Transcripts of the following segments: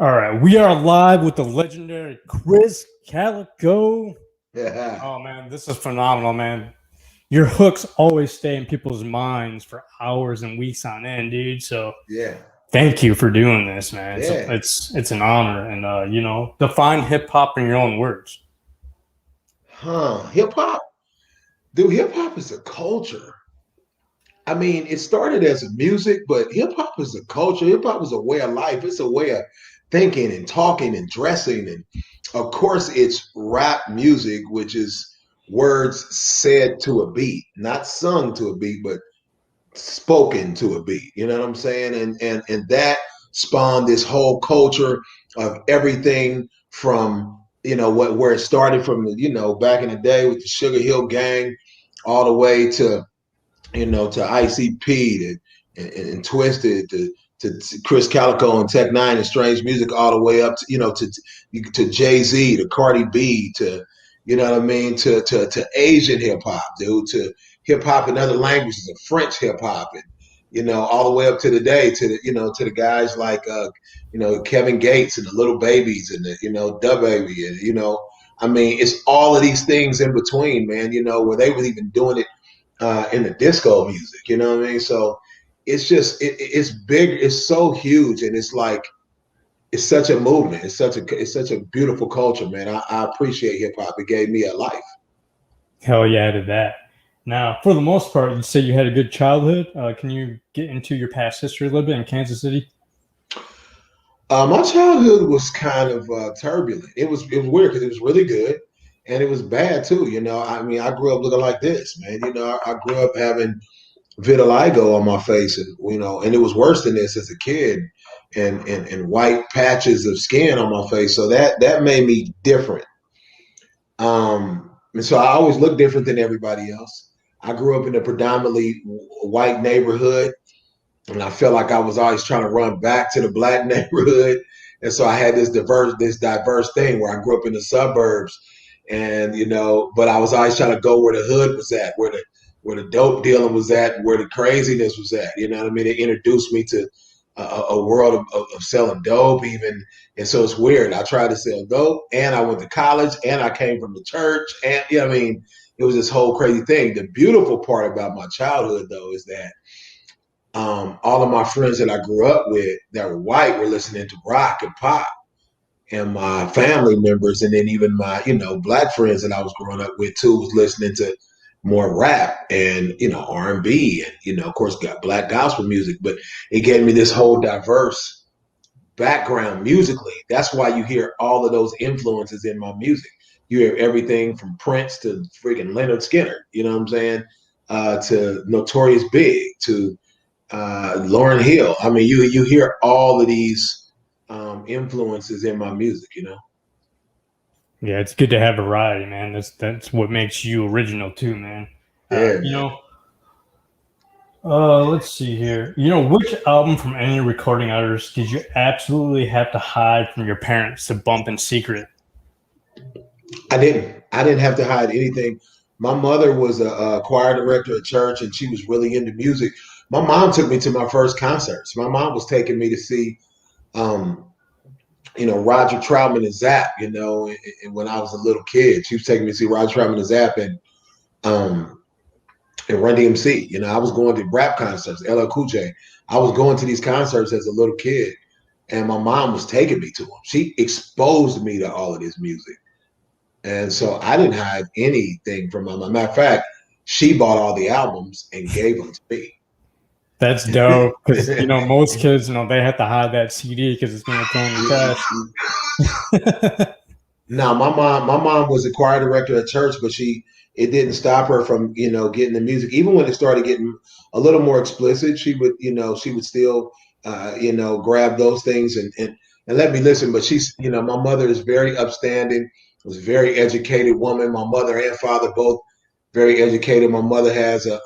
All right, we are live with the legendary Krizz Kaliko. Yeah, Oh man, this is phenomenal, man. Your hooks always stay in people's minds for hours and weeks on end, dude. So yeah, thank you for doing this, man. So yeah. it's an honor, and define hip hop in your own words. Hip hop, dude. Hip hop is a culture. I mean, it started as a music, but hip hop is a culture. Hip hop is a way of life. It's a way of thinking and talking and dressing, and of course, it's rap music, which is words said to a beat, not sung to a beat, but spoken to a beat. You know what I'm saying? And that spawned this whole culture of everything from what where it started from back in the day with the Sugar Hill Gang, all the way to to ICP and Twisted to Krizz Kaliko and Tech Nine and Strange Music, all the way up to to Jay Z, to Cardi B, to what I mean, to Asian hip hop, dude, to hip hop in other languages, and French hip hop, and all the way up to today, to the to the guys like Kevin Gates and the Little Babies and the Da Baby, and I mean, it's all of these things in between, man. Where they was even doing it in the disco music. You know what I mean? So it's just it's big. It's so huge, and it's like it's such a movement. It's such a beautiful culture, man. I appreciate hip hop. It gave me a life. Hell yeah to that. Now, for the most part, you say you had a good childhood. Can you get into your past history a little bit in Kansas City? My childhood was kind of turbulent. It was weird because it was really good, and it was bad too. I mean, I grew up looking like this, man. I grew up having vitiligo on my face, and and it was worse than this as a kid, and white patches of skin on my face. So that made me different. And so I always looked different than everybody else. I grew up in a predominantly white neighborhood, and I felt like I was always trying to run back to the black neighborhood. And so I had this diverse thing where I grew up in the suburbs, and but I was always trying to go where the hood was at, where the dope dealing was at, and where the craziness was at. You know what I mean? It introduced me to a world of selling dope, even. And so it's weird. I tried to sell dope, and I went to college, and I came from the church, and I mean, it was this whole crazy thing. The beautiful part about my childhood, though, is that all of my friends that I grew up with that were white were listening to rock and pop, and my family members, and then even my black friends that I was growing up with too, was listening to more rap and R&B, and of course got black gospel music. But it gave me this whole diverse background musically. That's why you hear all of those influences in my music. You hear everything from Prince to freaking Leonard Skinner, you know what I'm saying, to Notorious Big, to Lauren Hill. I mean, you hear all of these influences in my music. Yeah, it's good to have variety, man. That's what makes you original too, man. Yeah, You man. know, let's see here. Which album from any recording artist did you absolutely have to hide from your parents to bump in secret? I didn't have to hide anything. My mother was a choir director at church, and she was really into music. My mom took me to my first concerts. My mom was taking me to see um, Roger Troutman and Zapp, and when I was a little kid. She was taking me to see Roger Troutman and Zapp, um, and Run DMC. I was going to rap concerts, LL Cool J. I was going to these concerts as a little kid, and my mom was taking me to them. She exposed me to all of this music. And so I didn't hide anything from my mom. Matter of fact, she bought all the albums and gave them to me. That's dope because most kids they have to hide that CD because it's gonna throw in the trash. No, my mom was a choir director at church, but it didn't stop her from getting the music. Even when it started getting a little more explicit, she would still grab those things and let me listen. But my mother is very upstanding, was a very educated woman. My mother and father both very educated. My mother has a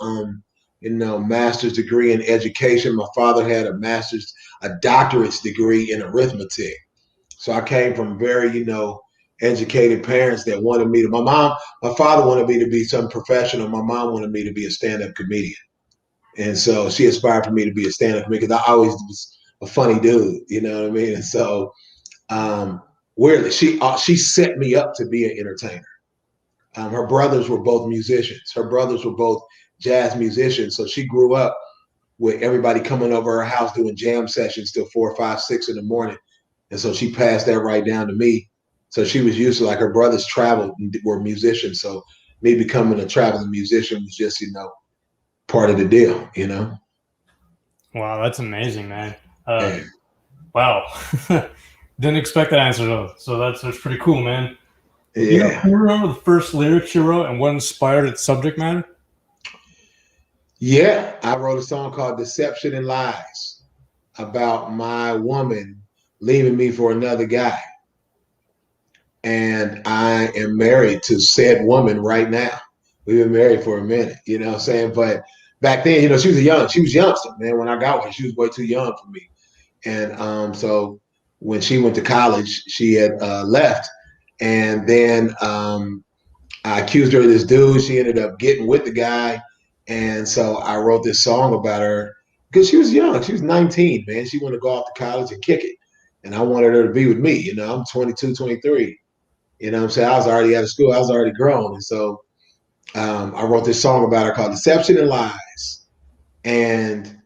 master's degree in education. My father had a doctorate's degree in arithmetic. So I came from very, educated parents that wanted me to. My father wanted me to be some professional. My mom wanted me to be a stand-up comedian, and so she aspired for me to be a stand-up comedian because I always was a funny dude. You know what I mean? And so Weirdly, she set me up to be an entertainer. Her brothers were both musicians. Her brothers were both jazz musicians. So she grew up with everybody coming over her house doing jam sessions till 4, 5, 6 in the morning. And so she passed that right down to me. So she was used to, like, her brothers traveled and were musicians. So me becoming a traveling musician was just, part of the deal, Wow, that's amazing, man. Yeah. Wow. Didn't expect that answer though. So that's pretty cool, man. Yeah. Can you remember the first lyrics you wrote and what inspired its subject matter? Yeah. I wrote a song called Deception and Lies about my woman leaving me for another guy. And I am married to said woman right now. We've been married for a minute, you know what I'm saying? But back then, she was youngster, man. When I got her, she was way too young for me. And so when she went to college, she had left. And then I accused her of this dude. She ended up getting with the guy. And so I wrote this song about her because she was young. She was 19, man. She wanted to go off to college and kick it. And I wanted her to be with me. I'm 22, 23. You know what I'm saying? I was already out of school. I was already grown. And so I wrote this song about her called Deception and Lies. And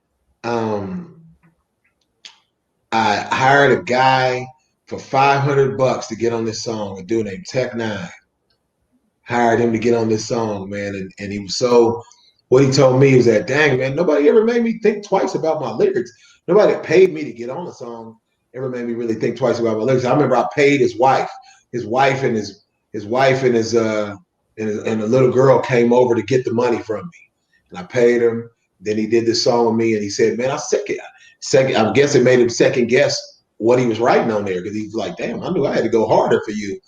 I hired a guy for $500 to get on this song, a dude named Tech Nine. Hired him to get on this song, man. And he was what he told me is that, dang, man, nobody ever made me think twice about my lyrics. Nobody that paid me to get on the song ever made me really think twice about my lyrics. I remember I paid his wife and his wife and the little girl came over to get the money from me. And I paid him. Then he did this song with me and he said, man, I guess it made him second guess what he was writing on there because he's like, damn, I knew I had to go harder for you.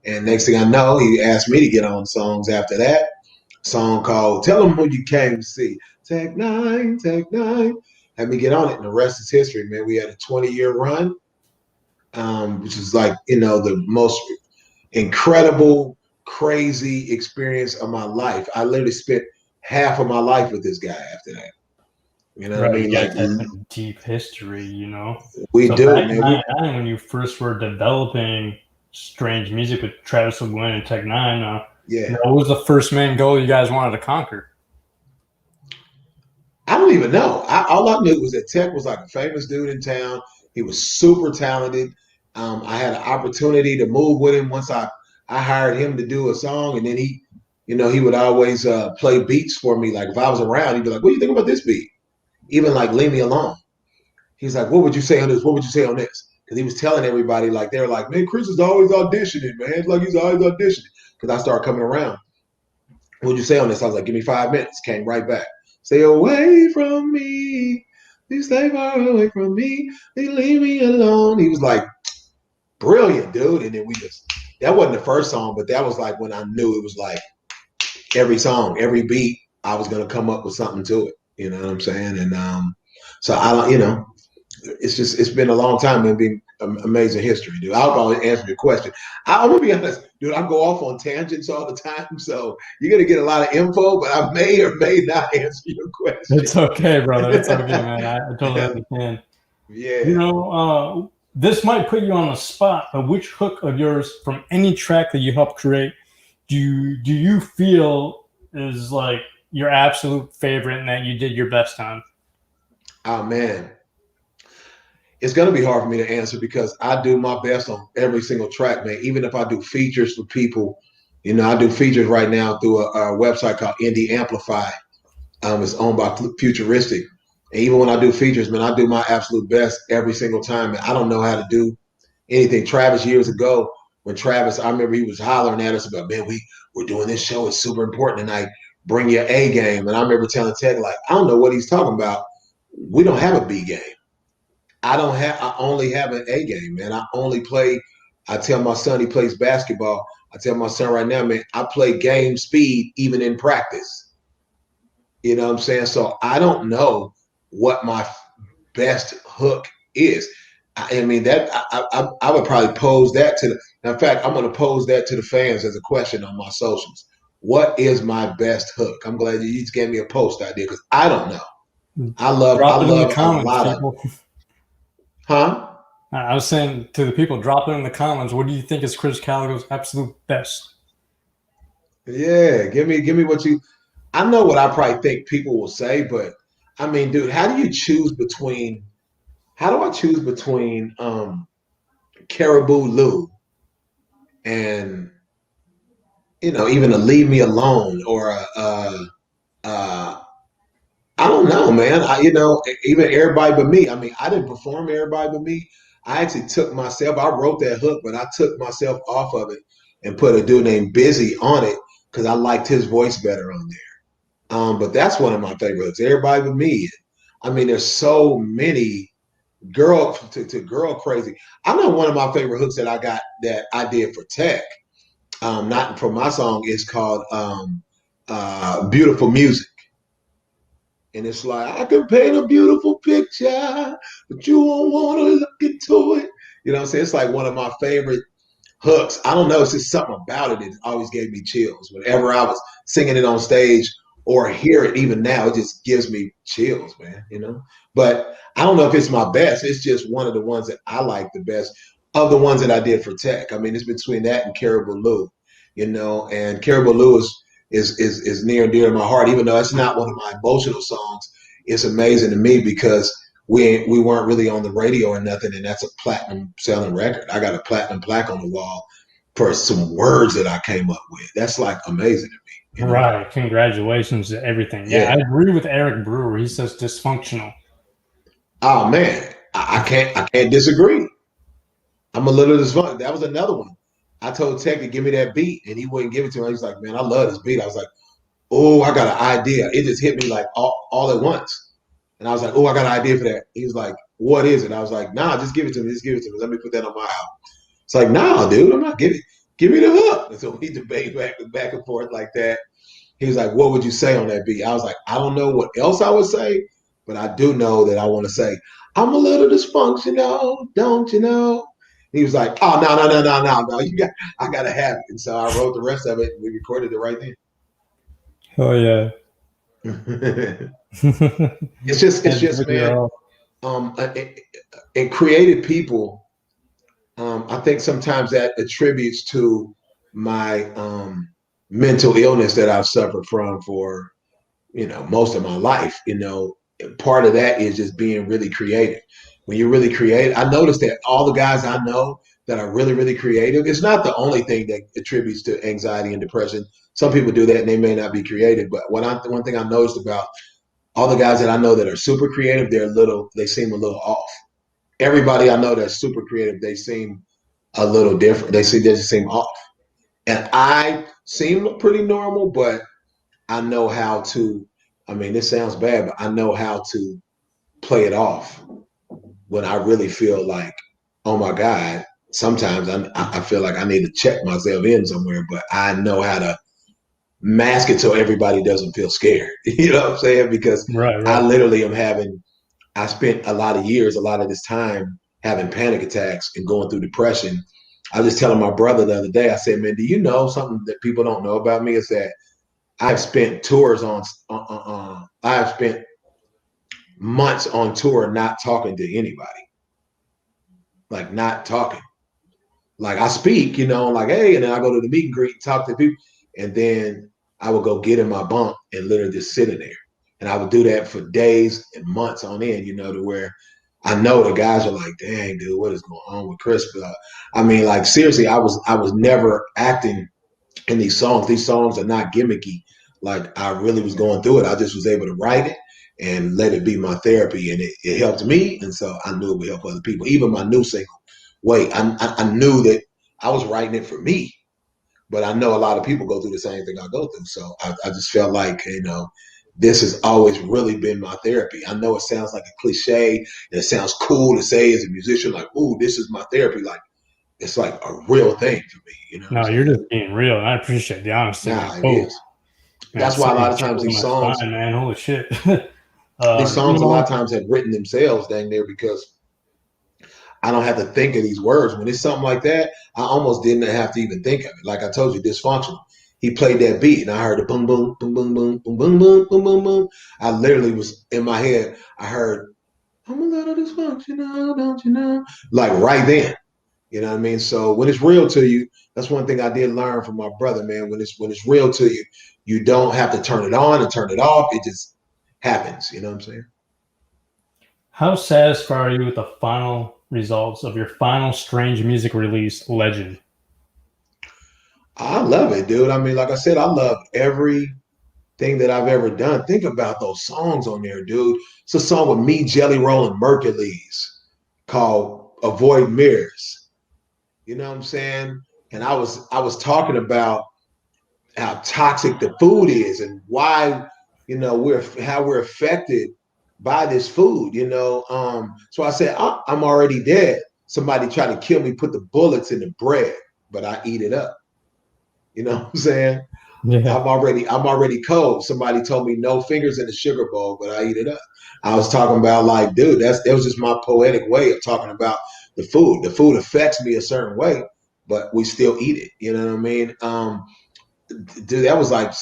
And next thing I know, he asked me to get on songs after that. Song called Tell Them Who You Came to See. Tech Nine. Had me get on it, and the rest is history, man. We had a 20-year run, which is like, the most incredible, crazy experience of my life. I literally spent half of my life with this guy after that. You know what I Right, mean? you Like, guys had some deep history, we So do, back in man. '99, when you first were developing strange music with Travis LeGuin and Tech Nine, Yeah. what was the first main goal you guys wanted to conquer? I don't even know. All I knew was that Tech was like a famous dude in town. He was super talented. I had an opportunity to move with him once I hired him to do a song, and then he would always play beats for me. Like if I was around, he'd be like, "What do you think about this beat?" Even like "Leave Me Alone." He's like, "What would you say on this? What would you say on this?" Because he was telling everybody, like, they were like, "Man, Krizz is always auditioning, man. It's like he's always auditioning." Because I started coming around. What would you say on this? I was like, "Give me 5 minutes." Came right back. Stay away from me. You stay far away from me. They leave me alone. He was like, brilliant, dude. And then that wasn't the first song, but that was like when I knew it was like every song, every beat, I was going to come up with something to it. You know what I'm saying? And so I don't, it's been a long time and been amazing history, dude. I'll always answer your question. I'm gonna be honest, dude. I go off on tangents all the time, so you're gonna get a lot of info, but I may or may not answer your question. It's okay, brother. It's okay, man. I totally understand. Yeah. This might put you on the spot, but which hook of yours from any track that you helped create do you feel is like your absolute favorite and that you did your best on? Oh man, it's gonna be hard for me to answer because I do my best on every single track, man. Even if I do features for people, I do features right now through a website called Indie Amplify. It's owned by Futuristic. And even when I do features, man, I do my absolute best every single time. And I don't know how to do anything. Travis, years ago, I remember he was hollering at us about, man, we're doing this show. It's super important tonight. Bring your A game. And I remember telling Tech, like, I don't know what he's talking about. We don't have a B game. I only have an A game, man. I tell my son he plays basketball. I tell my son right now, man, I play game speed even in practice. You know what I'm saying? So I don't know what my best hook is. I mean, that I would probably pose that in fact, I'm going to pose that to the fans as a question on my socials. What is my best hook? I'm glad you just gave me a post idea because I don't know. I Drop it in the love a comments, lot of, people. huh? I was saying to the people, drop it in the comments. What do you think is Krizz Kaliko's absolute best? Yeah, give me what you. I know what I probably think people will say, but I mean, dude, how do you choose between? How do I choose between Caribou Lou and even a Leave Me Alone or uh, I don't know, man. Even Everybody But Me. I mean, I didn't perform Everybody But Me. I actually took myself. I wrote that hook, but I took myself off of it and put a dude named Busy on it because I liked his voice better on there. But that's one of my favorite hooks. Everybody But Me. I mean, there's so many girl to girl crazy. I know one of my favorite hooks that I did for Tech. Not for my song. Is called Beautiful Music. And it's like, I can paint a beautiful picture, but you won't want to look into it. You know what I'm saying? It's like one of my favorite hooks. I don't know. It's just something about it. It always gave me chills. Whenever I was singing it on stage or hear it, even now, it just gives me chills, man. But I don't know if it's my best. It's just one of the ones that I like the best of the ones that I did for Tech. I mean, it's between that and Caribou Lou, and Caribou Lou is near and dear to my heart, even though it's not one of my emotional songs. It's amazing to me because we weren't really on the radio or nothing, and that's a platinum selling record. I got a platinum plaque on the wall for some words that I came up with. That's like amazing to me. Right. Congratulations to everything. Yeah, Yeah. I agree with Eric Brewer. He says dysfunctional. Oh man, I can't disagree. I'm a little dysfunctional. That was another one. I told Tech to give me that beat, and he wouldn't give it to me. He's like, man, I love this beat. I was like, oh, I got an idea. It just hit me like all at once. And I was like, oh, I got an idea for that. He was like, what is it? I was like, nah, just give it to me. Just give it to me. Let me put that on my album. It's like, nah, dude, I'm not giving. Give me the hook. And so we debate back and forth like that. He was like, what would you say on that beat? I was like, I don't know what else I would say, but I do know that I want to say, I'm a little dysfunctional, don't you know? He was like, oh, no. I got to have it. And so I wrote the rest of it and we recorded it right Oh yeah. then. And It's just, man, and creative people, I think sometimes that attributes to my mental illness that I've suffered from for most of my life. Part of that is just being really creative. When you're really creative, I noticed that all the guys I know that are really, really creative, it's not the only thing that attributes to anxiety and depression. Some people do that and they may not be creative. But one thing I noticed about all the guys that I know that are super creative, they seem a little off. Everybody I know that's super creative, they seem a little different. They just seem off. And I seem pretty normal, but I know how to. I mean, this sounds bad, but I know how to play it off when I really feel like, oh my God. Sometimes I feel like I need to check myself in somewhere, but I know how to mask it so everybody doesn't feel scared. You know what I'm saying? Because right, I right. literally am having. I spent a lot of years, a lot of this time having panic attacks and going through depression. I was just telling my brother the other day, I said, man, do you know something that people don't know about me is that I've spent I've spent months on tour not talking to anybody, like not talking. Like I speak, like, hey, and then I go to the meet and greet and talk to people. And then I would go get in my bunk and literally just sit in there. And I would do that for days and months on end, to where I know the guys are like, dang, dude, what is going on with Chris? But I mean, like seriously, I was never acting in these songs. These songs are not gimmicky. Like I really was going through it. I just was able to write it and let it be my therapy, and it helped me. And so I knew it would help other people. Even my new single, Wait, I knew that I was writing it for me, but I know a lot of people go through the same thing I go through. So I just felt like, this has always really been my therapy. I know it sounds like a cliche and it sounds cool to say as a musician, like, ooh, this is my therapy. Like, it's like a real thing for me. You know what I'm No, you're saying? just being real, and I appreciate the honesty, man. Nah, it Oh, is. man, That's why a sending lot of times chills on these my songs, spine, man. Holy shit. these You songs a lot know, of times have written themselves dang there because I don't have to think of these words. When it's something like that, I almost didn't have to even think of it. Like I told you, dysfunctional. He played that beat and I heard a boom, boom, boom, boom, boom, boom, boom, boom, boom, boom, boom. I literally was in my head. I heard I'm a little dysfunctional, don't you know? Like right then. You know what I mean? So when it's real to you, that's one thing I did learn from my brother, man. When it's real to you, you don't have to turn it on and turn it off. It just happens. You know what I'm saying? How satisfied are you with the final results of your final strange music release, Legend? I love it, dude. I mean, like I said, I love everything that I've ever done. Think about those songs on there, dude. It's a song with me, Jelly Roll, and Mercules called Avoid Mirrors. You know what I'm saying? And I was talking about how toxic the food is and why we're how we're affected by this food. So I said I'm already dead. Somebody tried to kill me, put the bullets in the bread, but I eat it up. You know what I'm saying? Yeah. I'm already cold. Somebody told me no fingers in the sugar bowl, but I eat it up. I was talking about, like, dude, that was just my poetic way of talking about the food. The food affects me a certain way, but we still eat it. You know what I mean? Dude, that was like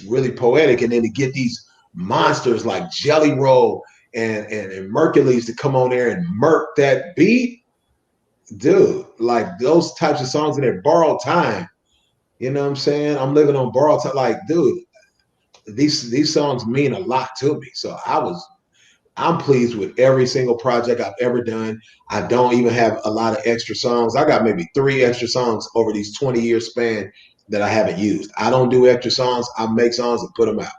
really poetic. And then to get these monsters like Jelly Roll and Mercules to come on there and murk that beat, dude, like those types of songs in there, Borrowed Time. You know what I'm saying? I'm living on borrowed time. Like, dude, these songs mean a lot to me. So I'm pleased with every single project I've ever done. I don't even have a lot of extra songs. I got maybe 3 extra songs over these 20-year span that I haven't used. I don't do extra songs. I make songs and put them out.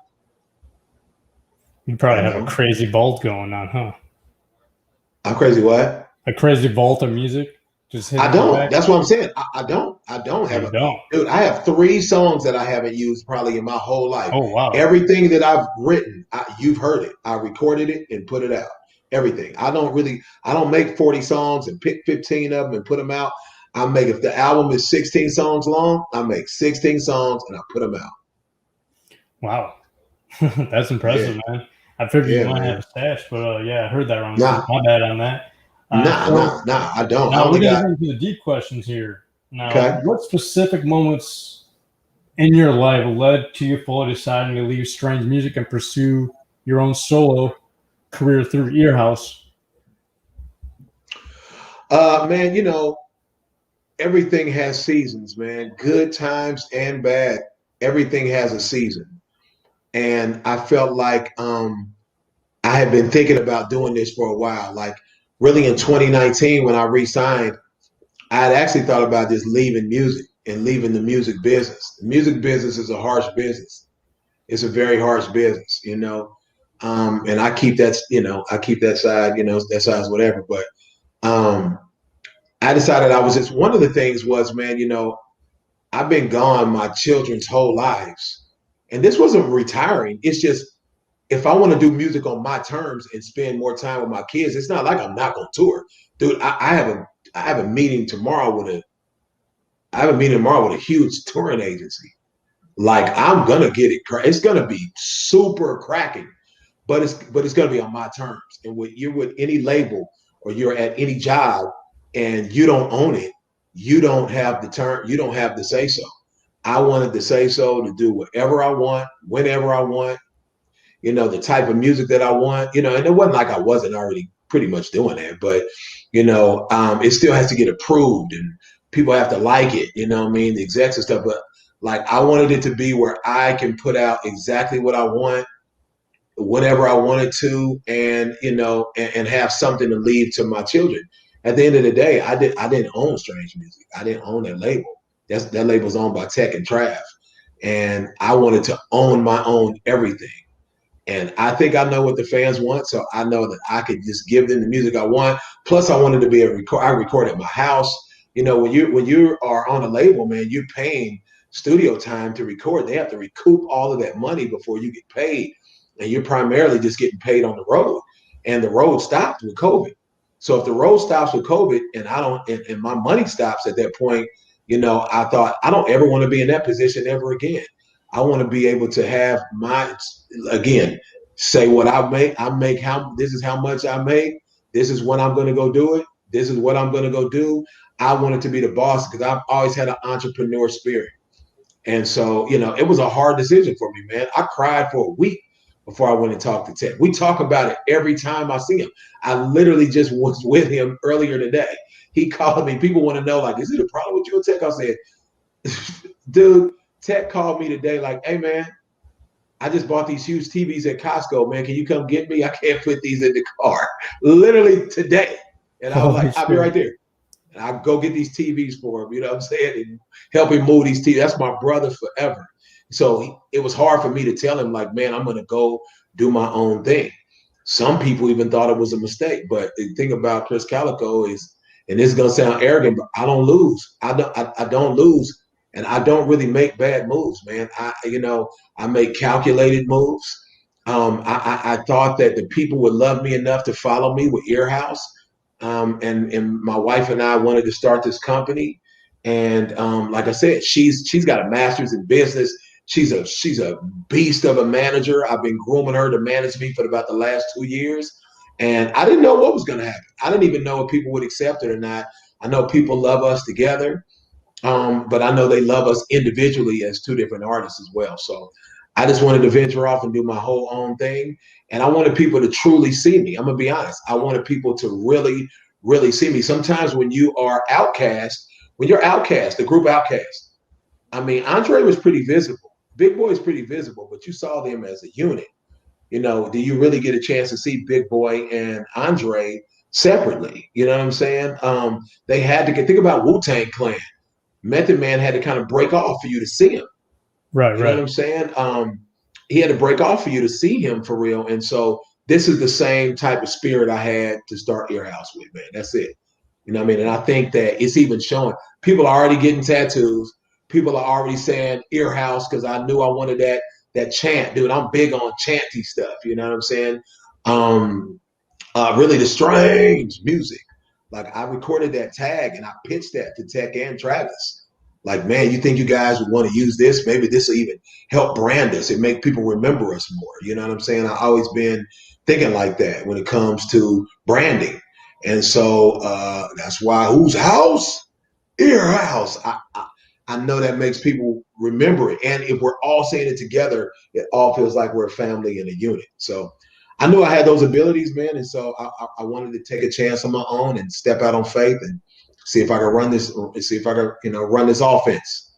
You probably You have a know, crazy vault going on, huh? I'm crazy. What? A crazy vault of music just I hidden in the don't. back? That's what I'm saying. I don't have You a don't. dude. I have 3 songs that I haven't used probably in my whole life. Oh, wow. Everything that I've written, you've heard it. I recorded it and put it out. Everything. I don't make 40 songs and pick 15 of them and put them out. I make, if the album is 16 songs long, I make 16 songs and I put them out. Wow. That's Yeah, impressive, man. I figured you yeah, might have man. a stash, but yeah, I heard that wrong. So Nah, my bad on that. nah, So nah, nah. I don't. I now we're only going to got. get into the deep questions here. Now, Okay. what specific moments in your life led to you fully deciding to leave strange music and pursue your own solo career through Earhouse? Man, everything has seasons, man. Good times and bad. Everything has a season. And I felt like I had been thinking about doing this for a while. Like, really, in 2019, when I re-signed, I had actually thought about just leaving music and leaving the music business. The music business is a harsh business. It's a very harsh business. And I keep that side, that side's whatever. But um, I decided I was just, one of the things was, man, I've been gone my children's whole lives. And this wasn't retiring. It's just, if I want to do music on my terms and spend more time with my kids, it's not like I'm not going to tour. Dude, I have a meeting tomorrow with a I have a meeting tomorrow with a huge touring agency. Like, I'm gonna get it. It's gonna be super cracking, but it's gonna be on my terms. And when you're with any label or you're at any job and you don't own it, you don't have the term. You don't have the say so. I wanted to say so to do whatever I want, whenever I want. The type of music that I want. And it wasn't like I wasn't already pretty much doing that, but it still has to get approved and people have to like it. You know what I mean? The execs and stuff, but like, I wanted it to be where I can put out exactly what I want, whenever I wanted to, and have something to leave to my children. At the end of the day, I didn't own Strange Music. I didn't own that label. That label's owned by Tech and Trav, and I wanted to own my own everything. And I think I know what the fans want, so I know that I could just give them the music I want. Plus, I wanted to be a record. I record at my house. When you are on a label, man, you're paying studio time to record. They have to recoup all of that money before you get paid, and you're primarily just getting paid on the road. And the road stopped with COVID. So if the road stops with COVID, and I don't, and my money stops at that point, I thought, I don't ever want to be in that position ever again. I want to be able to have again, say what I make. This is how much I make. This is when I'm going to go do it. This is what I'm going to go do. I wanted to be the boss because I've always had an entrepreneur spirit. And so, it was a hard decision for me, man. I cried for a week before I went and talked to Ted. We talk about it every time I see him. I literally just was with him earlier today. He called me. People want to know, like, is it a problem with you and Tech? I said, dude, Tech called me today, like, hey, man, I just bought these huge TVs at Costco, man. Can you come get me? I can't put these in the car. Literally today. And I was Holy like, I'll be shit. right there. And I go get these TVs for him, you know what I'm saying? And help him move these TVs. That's my brother forever. So it was hard for me to tell him, like, man, I'm going to go do my own thing. Some people even thought it was a mistake. But the thing about Krizz Kaliko is, and this is going to sound arrogant, but I don't lose. I don't lose. And I don't really make bad moves, man. I make calculated moves. I thought that the people would love me enough to follow me with Earhouse. And my wife and I wanted to start this company. And like I said, she's got a master's in business. She's a beast of a manager. I've been grooming her to manage me for about the last 2 years. And I didn't know what was going to happen. I didn't even know if people would accept it or not. I know people love us together, but I know they love us individually as two different artists as well. So I just wanted to venture off and do my whole own thing. And I wanted people to truly see me. I'm going to be honest. I wanted people to really, really see me. Sometimes when you are outcast, when you're outcast, the group outcast, I mean, Andre was pretty visible. Big Boy is pretty visible, but you saw them as a unit. Do you really get a chance to see Big Boy and Andre separately? You know what I'm saying? They had to think about Wu-Tang Clan. Method Man had to kind of break off for you to see him. Right, You know what right. I'm saying? He had to break off for you to see him for real. And so this is the same type of spirit I had to start Earhouse with, man. That's it. You know what I mean? And I think that it's even showing. People are already getting tattoos. People are already saying Earhouse because I knew I wanted that chant, dude. I'm big on chanty stuff. You know what I'm saying? Really the strange music. Like I recorded that tag and I pitched that to Tech and Travis. Like, man, you think you guys would want to use this? Maybe this will even help brand us and make people remember us more. You know what I'm saying? I've always been thinking like that when it comes to branding. And so that's why whose house? Ear house. I know that makes people remember it. And if we're all saying it together, it all feels like we're a family and a unit. So I knew I had those abilities, man. And so I wanted to take a chance on my own and step out on faith and see if I could run this, see if I could, run this offense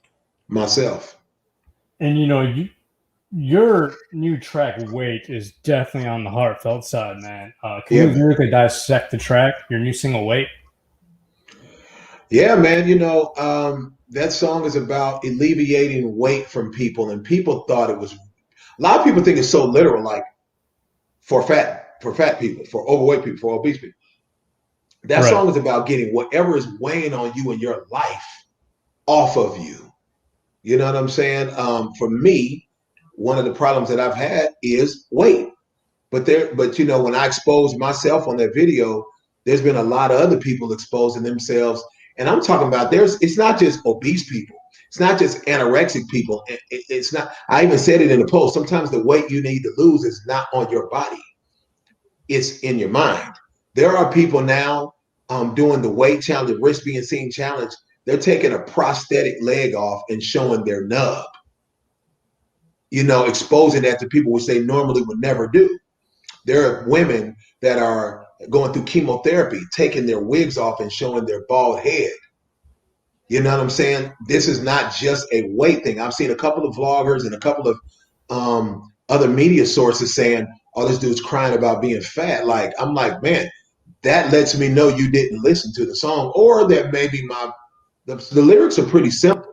myself. And your new track "Wait" is definitely on the heartfelt side, man. Can Yeah, you man. lyrically dissect the track, your new single "Wait"? Yeah, man. That song is about alleviating weight from people. And people thought it was, a lot of people think it's so literal, like for fat people, for overweight people, for obese people. That Right. song is about getting whatever is weighing on you in your life off of you. You know what I'm saying? For me, one of the problems that I've had is weight. But when I exposed myself on that video, there's been a lot of other people exposing themselves, and I'm talking about it's not just obese people, it's not just anorexic people. It's not. I even said it in the post. Sometimes the weight you need to lose is not on your body; it's in your mind. There are people now doing the weight challenge, the risk being seen challenge. They're taking a prosthetic leg off and showing their nub. Exposing that to people, which they normally would never do. There are women that are going through chemotherapy, taking their wigs off and showing their bald head. You know what I'm saying? This is not just a weight thing. I've seen a couple of vloggers and a couple of other media sources saying, "Oh, this dude's crying about being fat." Like, I'm like, man, that lets me know you didn't listen to the song, or that maybe the lyrics are pretty simple.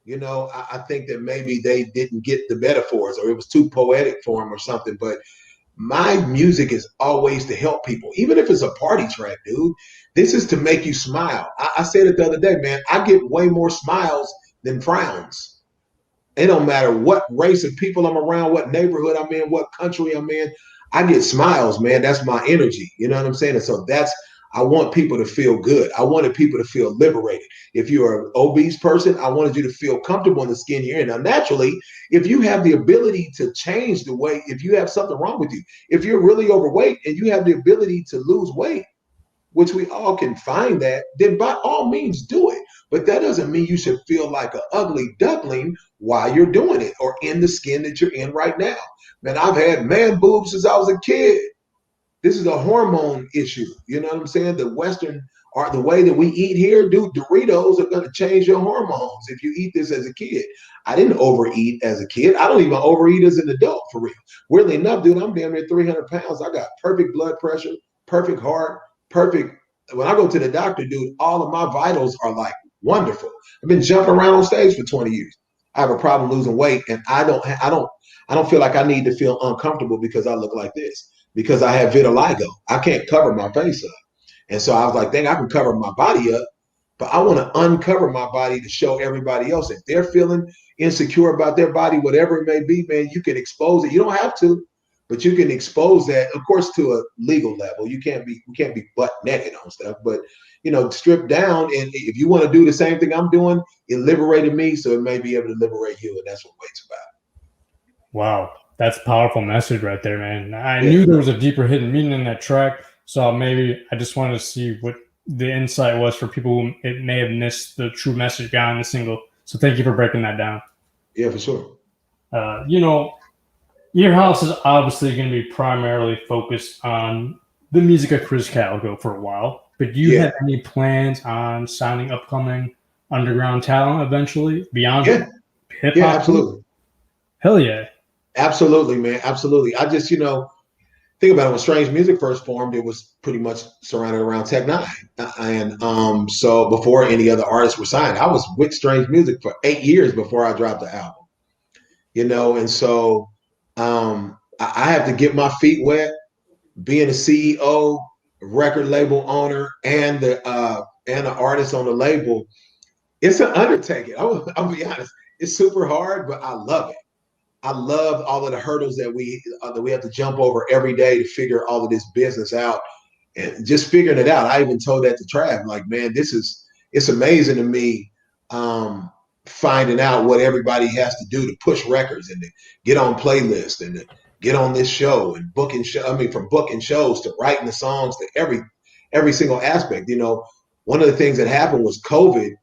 I think that maybe they didn't get the metaphors, or it was too poetic for them, or something. But my music is always to help people, even if it's a party track, dude. This is to make you smile. I said it the other day, man. I get way more smiles than frowns. It don't matter what race of people I'm around, what neighborhood I'm in, what country I'm in. I get smiles, man. That's my energy. You know what I'm saying? And so I want people to feel good. I wanted people to feel liberated. If you're an obese person, I wanted you to feel comfortable in the skin you're in. Now, naturally, if you have the ability to change the way, if you have something wrong with you, if you're really overweight and you have the ability to lose weight, which we all can find that, then by all means do it. But that doesn't mean you should feel like an ugly duckling while you're doing it or in the skin that you're in right now. Man, I've had man boobs since I was a kid. This is a hormone issue. You know what I'm saying? The Western or the way that we eat here, dude, Doritos are going to change your hormones if you eat this as a kid. I didn't overeat as a kid. I don't even overeat as an adult, for real. Weirdly enough, dude, I'm damn near 300 pounds. I got perfect blood pressure, perfect heart, perfect. When I go to the doctor, dude, all of my vitals are like wonderful. I've been jumping around on stage for 20 years. I have a problem losing weight, and I don't feel like I need to feel uncomfortable because I look like this, because I have vitiligo. I can't cover my face up. And so I was like, dang, I can cover my body up, but I want to uncover my body to show everybody else. If they're feeling insecure about their body, whatever it may be, man, you can expose it. You don't have to, but you can expose that, of course, to a legal level. We can't be butt naked on stuff, but strip down. And if you want to do the same thing I'm doing, it liberated me, so it may be able to liberate you. And that's what weight's about. Wow. That's a powerful message right there, man. I knew there was a deeper hidden meaning in that track. So maybe I just wanted to see what the insight was for people who it may have missed the true message behind the single. So thank you for breaking that down. Yeah, for sure. Earhouse is obviously going to be primarily focused on the music of Krizz Kaliko for a while. But do you have any plans on signing upcoming underground talent eventually beyond hip hop? Yeah, absolutely. Hell yeah. Absolutely, man. Absolutely. I just, think about it. When Strange Music first formed, it was pretty much surrounded around Tech Nine. And so before any other artists were signed, I was with Strange Music for 8 years before I dropped the album. And so I have to get my feet wet, being a CEO, record label owner, and the artist on the label. It's an undertaking. I'll be honest. It's super hard, but I love it. I love all of the hurdles that we have to jump over every day to figure all of this business out, and just figuring it out. I even told that to Trav, like, man, it's amazing to me finding out what everybody has to do to push records and to get on playlists and to get on this show and booking from booking shows to writing the songs to every single aspect. One of the things that happened was COVID,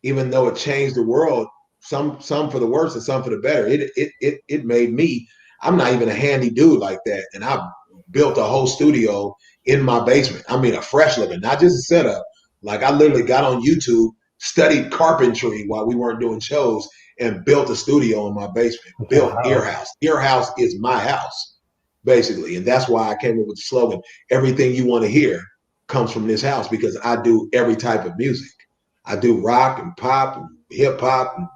even though it changed the world, some for the worse and some for the better. It made me, I'm not even a handy dude like that. And I built a whole studio in my basement. I mean, a fresh looking, not just a setup. Like, I literally got on YouTube, studied carpentry while we weren't doing shows, and built a studio in my basement, built Earhouse. Earhouse is my house, basically. And that's why I came up with the slogan, everything you want to hear comes from this house, because I do every type of music. I do rock and pop and hip hop and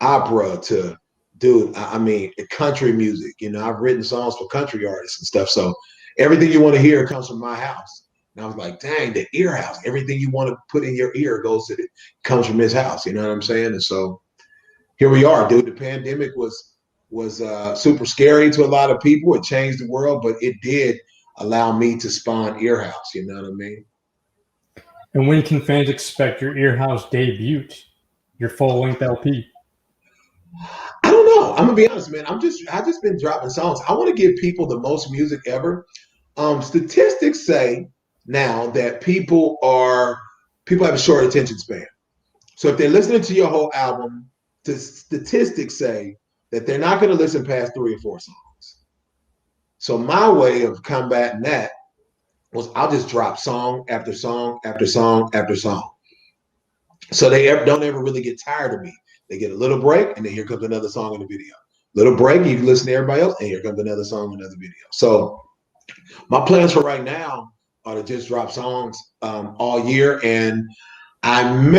opera to, dude, I mean, country music. I've written songs for country artists and stuff. So everything you want to hear comes from my house. And I was like, dang, the Earhouse. Everything you want to put in your ear comes from this house. You know what I'm saying? And so here we are, dude. The pandemic was super scary to a lot of people. It changed the world, but it did allow me to spawn Earhouse. You know what I mean? And when can fans expect your Earhouse debut, your full-length LP? I don't know. I'm gonna be honest, man. I just been dropping songs. I want to give people the most music ever. Statistics say now that people have a short attention span. So if they're listening to your whole album, the statistics say that they're not going to listen past 3 or 4 songs. So my way of combating that was I'll just drop song after song after song after song. So they don't ever really get tired of me. They get a little break, and then here comes another song in the video. Little break, you can listen to everybody else, and here comes another song, another video. So my plans for right now are to just drop songs all year, and I've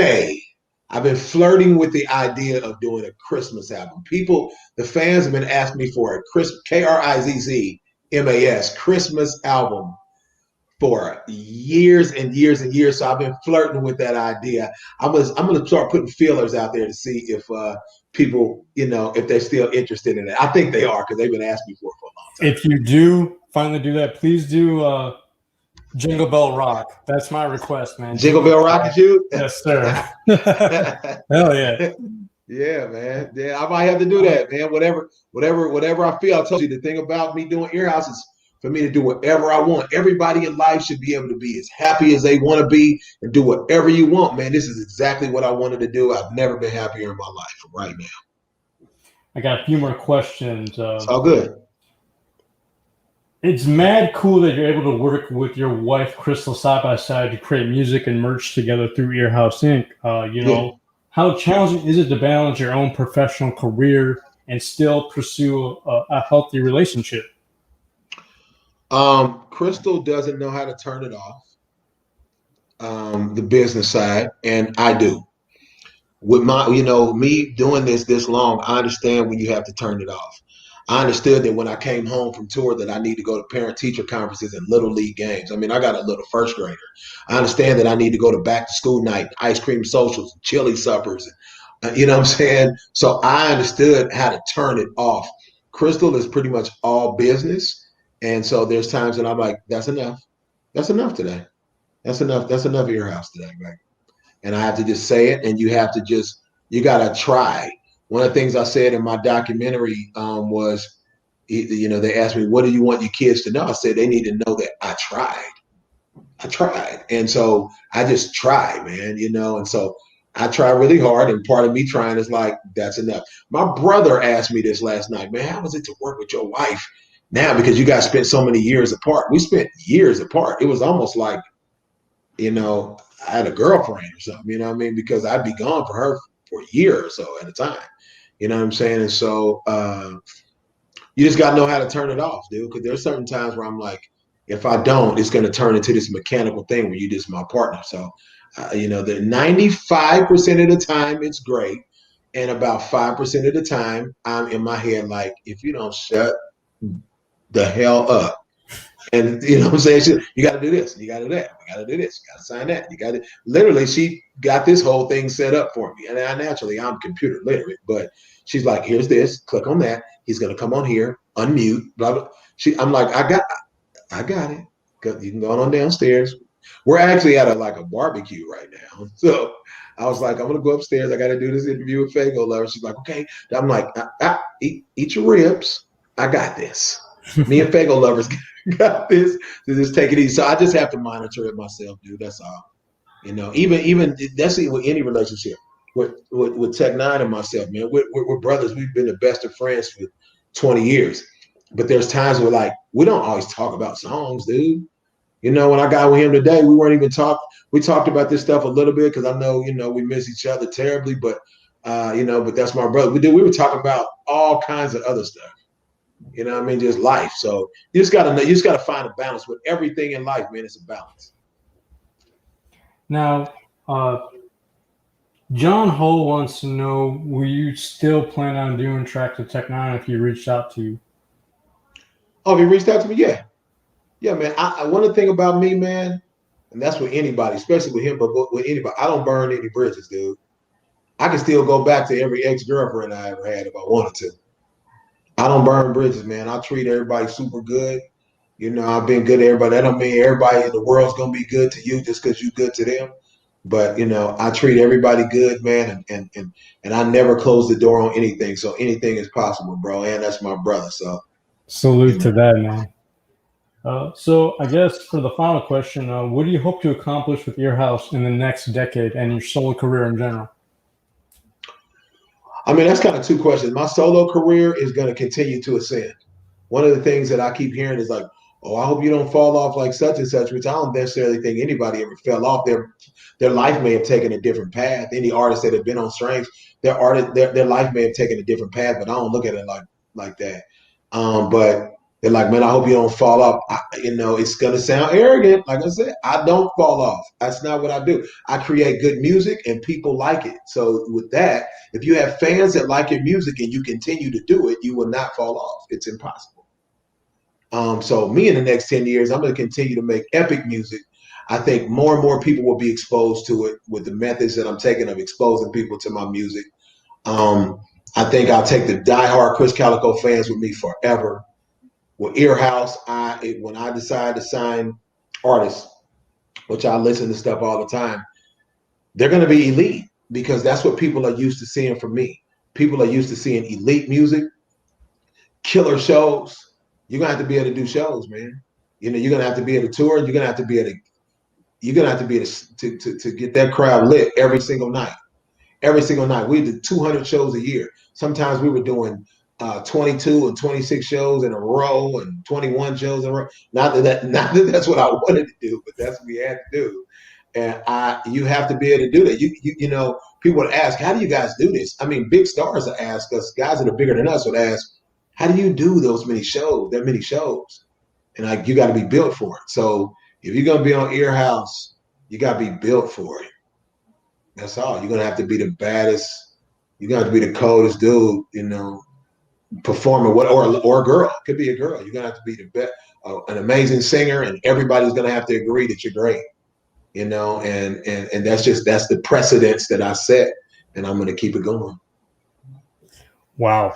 been flirting with the idea of doing a Christmas album. The fans have been asking me for a Krizzmas Christmas album for years and years and years. So I've been flirting with that idea. I'm going to start putting feelers out there to see if people, if they're still interested in it. I think they are, because they've been asking me for it for a long time. If you do finally do that, please do Jingle Bell Rock. That's my request, man. Jingle Bell Rock is you? Yes, sir. Hell yeah. Yeah, man. Yeah, I might have to do that, man. Whatever I feel. I told you, the thing about me doing Earhouse is for me to do whatever I want. Everybody in life should be able to be as happy as they want to be and do whatever you want, man. This is exactly what I wanted to do. I've never been happier in my life right now. I got a few more questions. It's all good. It's mad cool that you're able to work with your wife, Crystal, side by side to create music and merch together through Earhouse Inc. Yeah. How challenging is it to balance your own professional career and still pursue a healthy relationship? Crystal doesn't know how to turn it off, the business side, and I do. With my, me doing this long, I understand when you have to turn it off. I understood that when I came home from tour that I need to go to parent teacher conferences and little league games. I mean, I got a little first grader. I understand that I need to go to back to school night, ice cream socials, chili suppers. You know what I'm saying? So I understood how to turn it off. Crystal is pretty much all business. And so there's times that I'm like, that's enough. That's enough today. That's enough. That's enough of your house today, right? And I have to just say it, and you have to just, you got to try. One of the things I said in my documentary was, they asked me, what do you want your kids to know? I said, they need to know that I tried. I tried. And so I just try, man, and so I try really hard. And part of me trying is like, that's enough. My brother asked me this last night, man, how was it to work with your wife now? Because you guys spent so many years apart. We spent years apart. It was almost like, I had a girlfriend or something, you know what I mean? Because I'd be gone for her for a year or so at a time. You know what I'm saying? And so you just got to know how to turn it off, dude. Because there's certain times where I'm like, if I don't, it's going to turn into this mechanical thing where you just my partner. So, the 95% of the time it's great. And about 5% of the time I'm in my head like, if you don't shut the hell up, and you know what I'm saying? You got to do this, you got to do that, you got to do this, you got to sign that, you got to. Literally, she got this whole thing set up for me, and I'm computer literate, but she's like, "Here's this, click on that. He's gonna come on here, unmute, blah blah." I'm like, I got it. You can go on downstairs. We're actually at a barbecue right now, so I was like, I'm gonna go upstairs. I got to do this interview with Fago Lover. She's like, okay. I'm like, eat your ribs. I got this. Me and Fago Lovers got this. So just take it easy. So I just have to monitor it myself, dude. That's all. Even that's with any relationship. With Tech Nine and myself, man. We're brothers. We've been the best of friends for 20 years. But there's times where we don't always talk about songs, dude. When I got with him today, we weren't even talk. We talked about this stuff a little bit because I know, we miss each other terribly, but but that's my brother. We were talking about all kinds of other stuff. You know what I mean? Just life. So you just gotta find a balance with everything in life, man. It's a balance. Now, John Hull wants to know, will you still plan on doing Track to Tech 9 if he reached out to you? Oh, if he reached out to me, yeah. Yeah, man. One of the thing about me, man, and that's with anybody, especially with him, but with anybody, I don't burn any bridges, dude. I can still go back to every ex-girlfriend I ever had if I wanted to. I don't burn bridges, man. I treat everybody super good. I've been good to everybody. That don't mean everybody in the world's gonna be good to you just because you're good to them. But I treat everybody good, man, and I never close the door on anything. So anything is possible, bro. And that's my brother. So salute to that, man. So I guess for the final question, what do you hope to accomplish with Earhouse in the next decade and your solo career in general? I mean, that's kind of two questions. My solo career is going to continue to ascend. One of the things that I keep hearing is like, oh, I hope you don't fall off like such and such, which I don't necessarily think anybody ever fell off. Their life may have taken a different path. Any artist that have been on strings, their life may have taken a different path, but I don't look at it like that. But they're like, man, I hope you don't fall off. It's gonna sound arrogant. Like I said, I don't fall off. That's not what I do. I create good music and people like it. So with that, if you have fans that like your music and you continue to do it, you will not fall off. It's impossible. So me in the next 10 years, I'm going to continue to make epic music. I think more and more people will be exposed to it with the methods that I'm taking of exposing people to my music. I think I'll take the diehard Krizz Kaliko fans with me forever. With Earhouse, when I decide to sign artists, which I listen to stuff all the time, they're going to be elite because that's what people are used to seeing from me. People are used to seeing elite music, killer shows, You're gonna have to be able to do shows, man. You know, you're gonna have to be able to tour. You're gonna have to be able to. You're gonna have to be able to get that crowd lit every single night. Every single night. We did 200 shows a year. Sometimes we were doing 22 and 26 shows in a row and 21 shows in a row. Not that that's what I wanted to do, but that's what we had to do. And you have to be able to do that. You know, people would ask, how do you guys do this? I mean, big stars would ask us, guys that are bigger than us would ask, how do you do those many shows, that many shows? And like, you got to be built for it. So if you're going to be on Earhouse, you got to be built for it. That's all. You're going to have to be the baddest. You're going to have to be the coldest dude, you know, performer, or a girl. It could be a girl. You're going to have to be the best, an amazing singer, and everybody's going to have to agree that you're great, you know, and that's the precedence that I set, and I'm going to keep it going. Wow.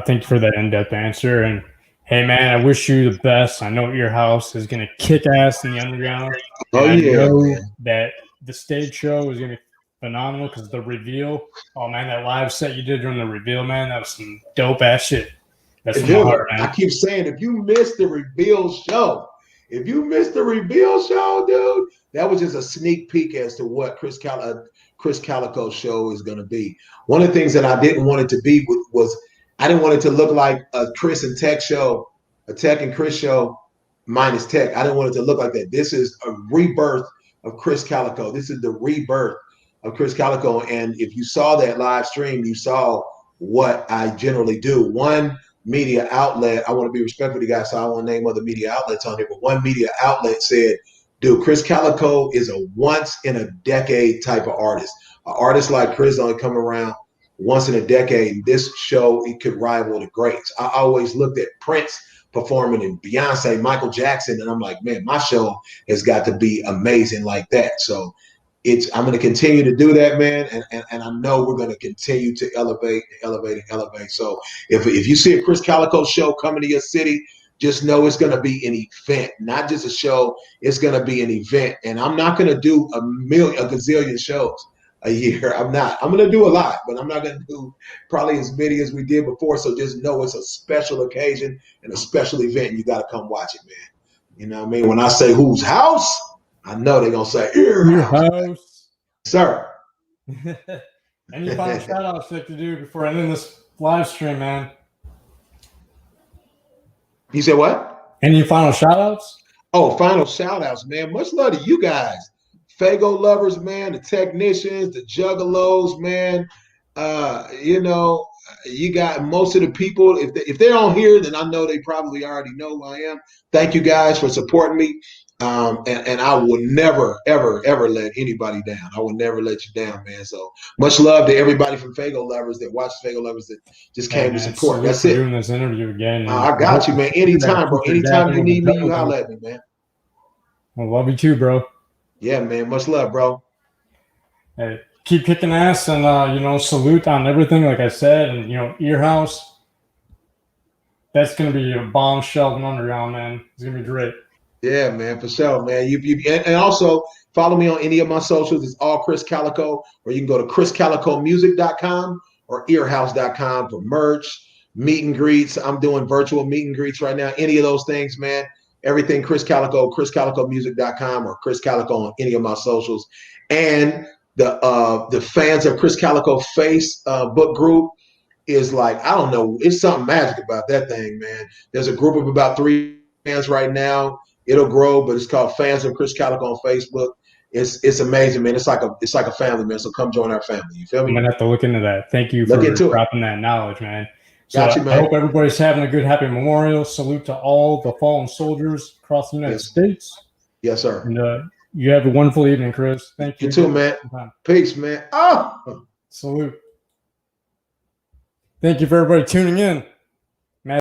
Thank you for that in-depth answer. And hey, man, I wish you the best. I know Earhouse is going to kick ass in the underground. Oh, and yeah. I know Man. that the stage show is going to be phenomenal because the reveal. Oh, man, that live set you did during the reveal, man, that was some dope-ass shit. That's from my heart, man. I keep saying, if you missed the reveal show, dude, that was just a sneak peek as to what Krizz Kaliko's show is going to be. One of the things that I didn't want it to be was I didn't want it to look like a Krizz and Tech show, a Tech and Krizz show minus Tech. I didn't want it to look like that. This is a rebirth of Krizz Kaliko. This is the rebirth of Krizz Kaliko. And if you saw that live stream, you saw what I generally do. One media outlet, I want to be respectful to you guys, so I won't name other media outlets on here, but one media outlet said, dude, Krizz Kaliko is a once in a decade type of artist. An artist like Krizz only come around once in a decade. This show, it could rival the greats. I always looked at Prince performing and Beyonce, Michael Jackson, and I'm like, man, my show has got to be amazing like that. So I'm going to continue to do that, man, and I know we're going to continue to elevate. So if you see a Krizz Kaliko show coming to your city, just know it's going to be an event, not just a show. It's going to be an event, and I'm not going to do a gazillion shows a year. I'm not. I'm going to do a lot, but I'm not going to do probably as many as we did before. So just know it's a special occasion and a special event, and you got to come watch it, man. You know what I mean? When I say whose house, I know they're going to say Earhouse. Sir. Any final shout-outs like to do before ending this live stream, man? You said what? Any final shout-outs? Oh, final shout-outs, man. Much love to you guys. Fago lovers, man, the technicians, the juggalos, man. You know, you got most of the people. If they're on here, then I know they probably already know who I am. Thank you guys for supporting me. And I will never, ever, ever let anybody down. I will never let you down, man. So much love to everybody from Fago lovers that watch Fago lovers that just came to support. That's it. Doing this interview again. I got you, man. Anytime, bro. Anytime you need me, you holler at me, man. Well, love you too, bro. Yeah, man. Much love, bro. Hey, keep kicking ass and, you know, salute on everything, like I said. And, you know, Earhouse, that's going to be a bombshell and underground, man. It's going to be great. Yeah, man, for sure, man. And also follow me on any of my socials. It's all Krizz Kaliko, or you can go to KrizzKalikomusic.com or Earhouse.com for merch, meet and greets. I'm doing virtual meet and greets right now. Any of those things, man. Everything Krizz Kaliko, KrizzKalikomusic.com or Krizz Kaliko on any of my socials. And the fans of Krizz Kaliko Facebook group is like, I don't know, it's something magic about that thing, man. There's a group of about 3 fans right now. It'll grow, but it's called Fans of Krizz Kaliko on Facebook. It's amazing, man. It's like a family, man. So come join our family. You feel me? I'm gonna have to look into that. Thank you for dropping that knowledge, man. So Got you, man. I hope everybody's having a good, happy Memorial. Salute to all the fallen soldiers across the United States. Yes, sir. And you have a wonderful evening, Krizz. Thank you. You too, man. Peace, man. Oh, salute. Thank you for everybody tuning in.